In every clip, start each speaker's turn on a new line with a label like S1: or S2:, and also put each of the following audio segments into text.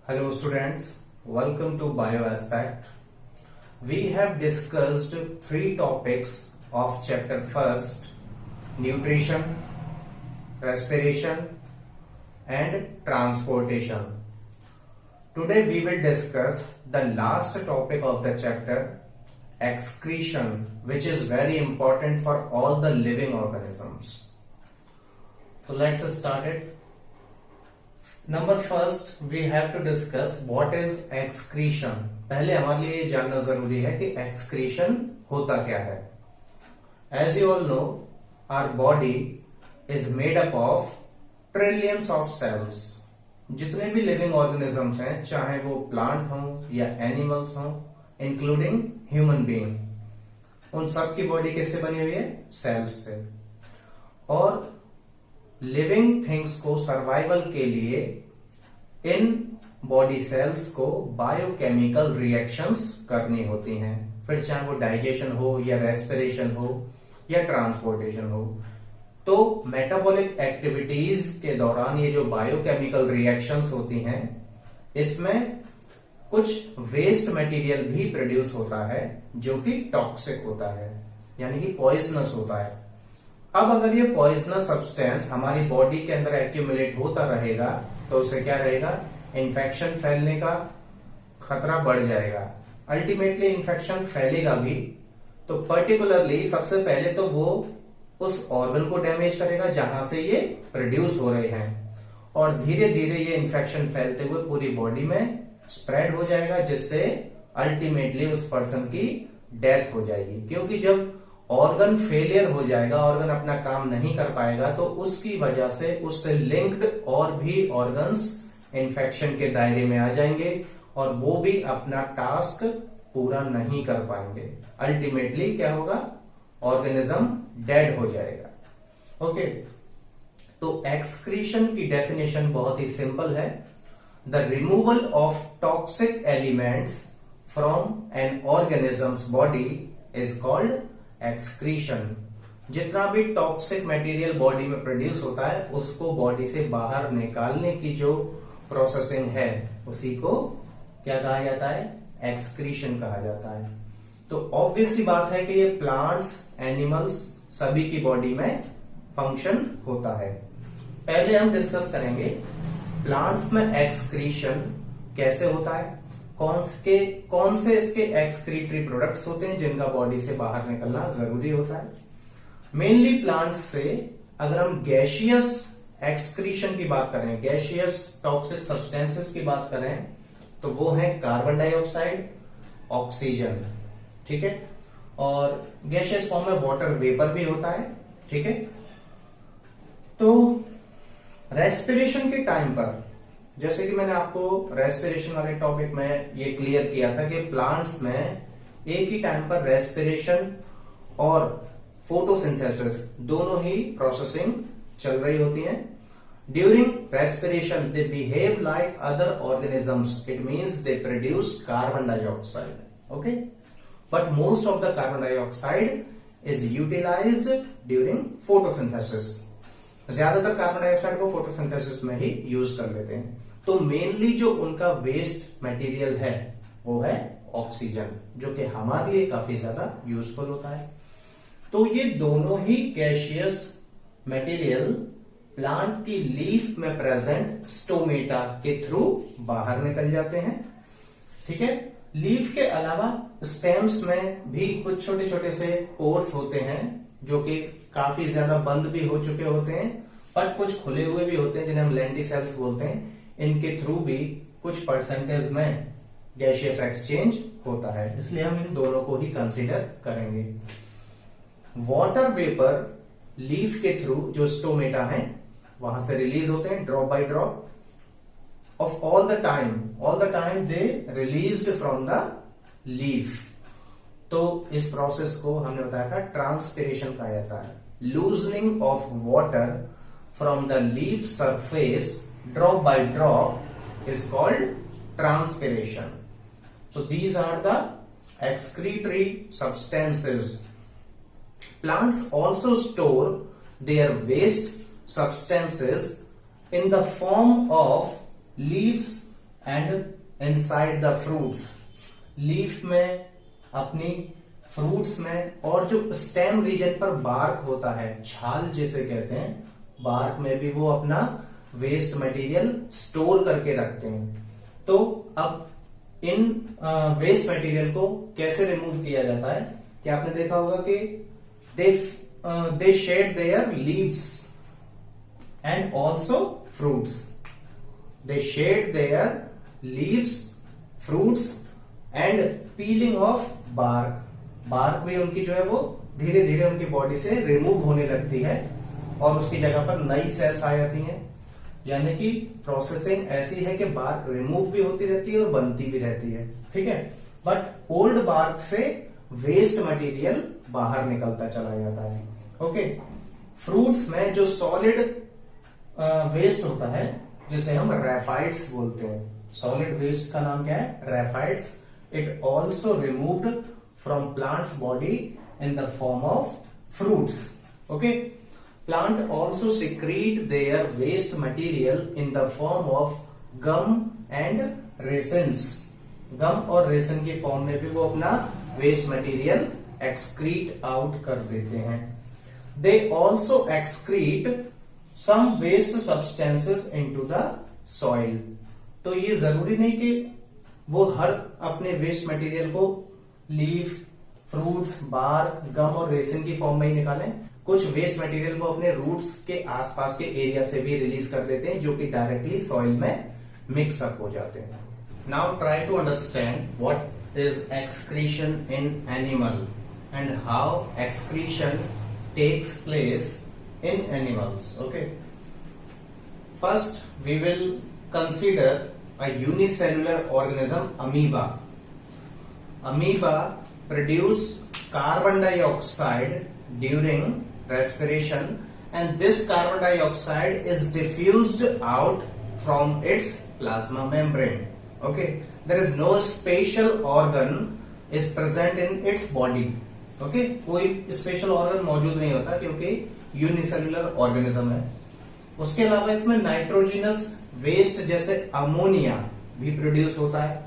S1: Hello students, welcome to BioAspect. We have discussed three topics of chapter first: nutrition, respiration and transportation. Today we will discuss the last topic of the chapter, excretion, which is very important for all the living organisms. So let's start it. Number first we have to discuss what is excretion. पहले हमारे लिए ये जानना जरूरी है कि excretion होता क्या है. As you all know, our body is made up of trillions of cells. जितने भी लिविंग ऑर्गेनिजम्स हैं, चाहे वो प्लांट हों या एनिमल्स हों, इंक्लूडिंग ह्यूमन बीइंग, उन सब की बॉडी किससे बनी हुई है? सेल्स से. और लिविंग थिंग्स को सर्वाइवल के लिए इन बॉडी सेल्स को बायोकेमिकल रिएक्शंस करनी होती हैं. फिर चाहे वो डाइजेशन हो या रेस्पिरेशन हो या ट्रांसपोर्टेशन हो. तो मेटाबॉलिक एक्टिविटीज के दौरान ये जो बायोकेमिकल रिएक्शंस होती हैं, इसमें कुछ वेस्ट मटेरियल भी प्रोड्यूस होता है जो कि टॉक्सिक होता है, यानी कि पॉइजनस होता है. अब अगर ये पॉइजनस सब्सटेंस हमारी बॉडी के अंदर एक्यूमुलेट होता रहेगा तो उससे क्या रहेगा? इन्फेक्शन फैलने का खतरा बढ़ जाएगा. अल्टीमेटली इन्फेक्शन फैलेगा भी, तो पर्टिकुलरली सबसे पहले तो वो उस ऑर्गन को डैमेज करेगा जहां से ये प्रोड्यूस हो रहे हैं, और धीरे धीरे ये इन्फेक्शन फैलते हुए पूरी बॉडी में स्प्रेड हो जाएगा, जिससे अल्टीमेटली उस पर्सन की डेथ हो जाएगी. क्योंकि जब ऑर्गन फेलियर हो जाएगा, ऑर्गन अपना काम नहीं कर पाएगा, तो उसकी वजह से उससे लिंक्ड और भी ऑर्गन्स इन्फेक्शन के दायरे में आ जाएंगे और वो भी अपना टास्क पूरा नहीं कर पाएंगे. अल्टीमेटली क्या होगा? ऑर्गेनिज्म डेड हो जाएगा. ओके, तो एक्सक्रीशन की डेफिनेशन बहुत ही सिंपल है. The removal of toxic elements from N organisms body is called excretion. जितना भी टॉक्सिक मटेरियल बॉडी में प्रोड्यूस होता है, उसको बॉडी से बाहर निकालने की जो प्रोसेसिंग है, उसी को क्या कहा जाता है? एक्सक्रीशन कहा जाता है. तो ऑब्वियसली बात है कि ये प्लांट्स, एनिमल्स सभी की बॉडी में फंक्शन होता है. पहले हम डिस्कस करेंगे प्लांट्स में एक्सक्रीशन कैसे होता है, कौन से इसके एक्सक्रीटरी प्रोडक्ट्स होते हैं जिनका बॉडी से बाहर निकलना जरूरी होता है. मेनली प्लांट्स से अगर हम गैशियस एक्सक्रीशन की बात करें, गैशियस टॉक्सिक सब्सटेंसेस की बात करें, तो वो है कार्बन डाइऑक्साइड, ऑक्सीजन. ठीक है, और गैशियस फॉर्म में वाटर वेपर भी होता है. ठीक है, तो रेस्पिरेशन के टाइम पर, जैसे कि मैंने आपको रेस्पिरेशन वाले टॉपिक में ये क्लियर किया था कि प्लांट्स में एक ही टाइम पर रेस्पिरेशन और फोटोसिंथेसिस दोनों ही प्रोसेसिंग चल रही होती हैं. During respiration they behave like other organisms. It means they produce carbon dioxide. Okay, but most of the carbon dioxide is utilised during photosynthesis. ज्यादातर कार्बन डाइऑक्साइड को फोटोसिंथेसिस में ही यूज कर लेते हैं. तो मेनली जो उनका वेस्ट मटेरियल है वो है ऑक्सीजन, जो कि हमारे लिए काफी ज्यादा यूजफुल होता है. तो ये दोनों ही गैशियस मटेरियल प्लांट की लीफ में प्रेजेंट स्टोमेटा के थ्रू बाहर निकल जाते हैं. ठीक है, लीफ के अलावा स्टेम्स में भी कुछ छोटे छोटे से पोर्स होते हैं जो कि काफी ज्यादा बंद भी हो चुके होते हैं, पर कुछ खुले हुए भी होते हैं जिन्हें हम लेंटिसेल्स बोलते हैं. इनके थ्रू भी कुछ परसेंटेज में गैशियस एक्सचेंज होता है, इसलिए हम इन दोनों को ही कंसीडर करेंगे. वाटर वेपर लीफ के थ्रू जो स्टोमेटा है वहां से रिलीज होते हैं drop by drop. Of all the time they released from the leaf. तो इस प्रोसेस को हमने बताया था ट्रांसपिरेशन कहा जाता है. Loosening of water from the leaf surface drop by drop is called transpiration. So these are the excretory substances. Plants also store their waste substances in the form of leaves and inside the fruits, leaf में, अपनी fruits में, और जो stem reason पर bark होता है, छाल जिसे कहते हैं, बार्क में भी वो अपना वेस्ट मटेरियल स्टोर करके रखते हैं। तो अब इन वेस्ट मटेरियल को कैसे रिमूव किया जाता है कि आपने देखा होगा कि they shed their leaves and also fruits, they shed their leaves, fruits and peeling off bark, bark भी उनकी जो है वो धीरे धीरे उनकी बॉडी से रिमूव होने लगती है और उसकी जगह पर नई सेल्स आ जाती हैं। यानी कि प्रोसेसिंग ऐसी है कि बार्क रिमूव भी होती रहती है और बनती भी रहती है, ठीक है। बट ओल्ड बार्क से वेस्ट मटेरियल बाहर निकलता चला जाता है। ओके, फ्रूट्स में जो सॉलिड वेस्ट होता है जिसे हम रैफाइट्स बोलते हैं, सॉलिड वेस्ट का नाम क्या है, raphides. It also removed from plants body in the form of fruits. Okay, plant also secrete their waste material in the form of gum and resins, गम और रेसन के फॉर्म में भी वो अपना वेस्ट मटेरियल एक्सक्रीट आउट कर देते हैं। They also excrete some waste substances into the soil. तो ये जरूरी नहीं कि वो हर अपने वेस्ट मटेरियल को लीफ, फ्रूट्स, बार्क, गम और रेसन की फॉर्म में ही निकालें, कुछ वेस्ट मटेरियल को अपने रूट्स के आसपास के एरिया से भी रिलीज कर देते हैं जो कि डायरेक्टली सॉइल में मिक्स अप हो जाते हैं। Now try to understand what is excretion in animal and how excretion takes place in animals. Okay, first we will consider a unicellular organism amoeba. Amoeba produce carbon dioxide during respiration and this carbon dioxide is diffused out from its plasma membrane. Okay, there is no special organ is present in its body. Okay, कोई special organ मौजूद नहीं होता क्योंकि unicellular organism है। उसके अलावा इसमें nitrogenous waste जैसे अमोनिया भी प्रोड्यूस होता है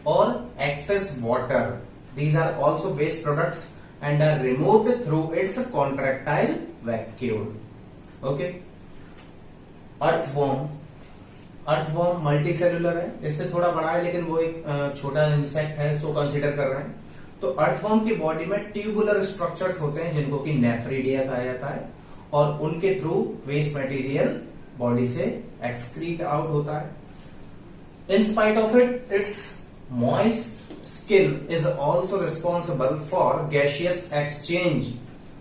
S1: और excess water, these are also waste products and are removed through its contractile vacuole. Okay, earthworm, earthworm multicellular है, इससे थोड़ा बड़ा है लेकिन वो एक छोटा इंसेक्ट है, इसको कंसीडर कर रहे हैं। तो अर्थवर्म की बॉडी में ट्यूबुलर स्ट्रक्चर्स होते हैं जिनको कि नेफ्रिडिया कहा जाता है और उनके थ्रू वेस्ट मटेरियल बॉडी से एक्सक्रीट आउट होता है। In spite of it, it's moist skin is also responsible for gaseous exchange.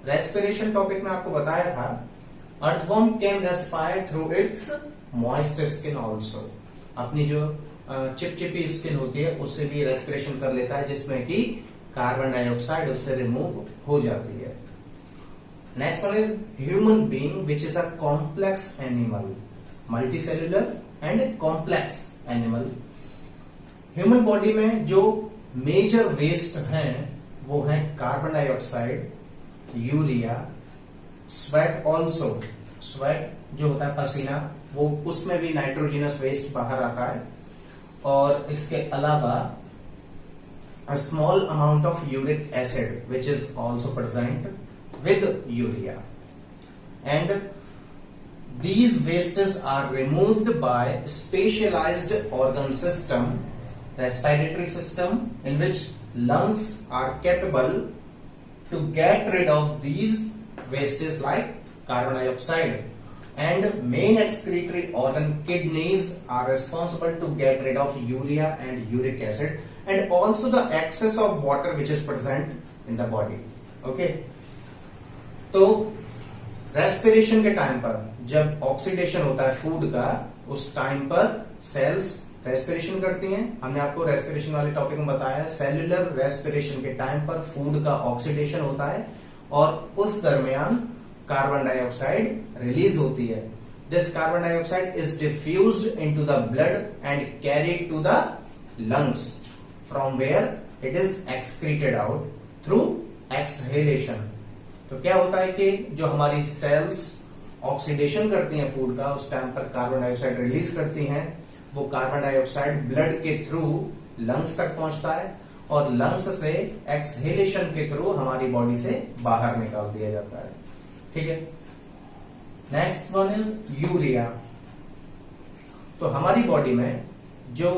S1: Respiration topic में आपको बताया था, earthworm can respire through its moist skin also. अपनी जो चिपचिपी स्किन होती है उससे भी रेस्पिरेशन कर लेता है जिसमें कि कार्बन डाइऑक्साइड उससे रिमूव हो जाती है। Next one is human being which is a complex animal, multicellular and complex animal. Human body में जो मेजर वेस्ट हैं वो है carbon dioxide, urea, sweat also, sweat जो होता है पसीना, वो उसमें भी नाइट्रोजिनस वेस्ट बाहर आता है और इसके अलावा a small amount of uric acid which is also present with urea, and these wastes are removed by specialized organ system, respiratory system, in which lungs are capable to get rid of these wastes like carbon dioxide, and main excretory organ kidneys are responsible to get rid of urea and uric acid and also the excess of water which is present in the body. Okay, तो respiration के time पर जब oxidation होता है food का, उस time पर sales respiration करती हैं। हमने आपको रेस्पिरेशन वाले टॉपिक में बताया है, सेल्युलर रेस्पिरेशन के टाइम पर फूड का ऑक्सीडेशन होता है और उस दरमियान कार्बन डाइऑक्साइड रिलीज होती है। This carbon dioxide is diffused into the blood and carried to the lungs from where it is excreted out through exhalation. तो क्या होता है कि जो हमारी सेल्स ऑक्सीडेशन करती हैं फूड का, उस टाइम पर कार्बन डाइऑक्साइड रिलीज करती हैं, वो कार्बन डाइऑक्साइड ब्लड के थ्रू लंग्स तक पहुंचता है और लंग्स से एक्सहेलेशन के थ्रू हमारी बॉडी से बाहर निकाल दिया जाता है। ठीक है, नेक्स्ट वन इज यूरिया। तो हमारी बॉडी में जो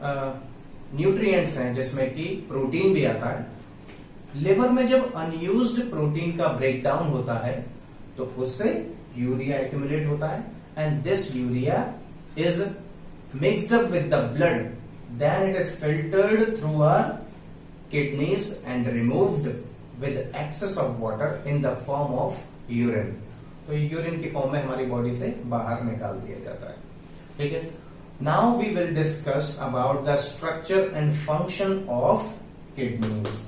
S1: न्यूट्रिएंट्स हैं जिसमें कि प्रोटीन भी आता है, लिवर में जब अनयूज्ड प्रोटीन का ब्रेकडाउन होता है तो उससे यूरिया एक्यूमुलेट होता है and this urea is mixed up with the blood, then it is filtered through our kidneys and removed with excess of water in the form of urine. तो urine की form में हमारी body से बाहर निकाल दिया जाता है। ठीक है, now we will discuss about the structure and function of kidneys.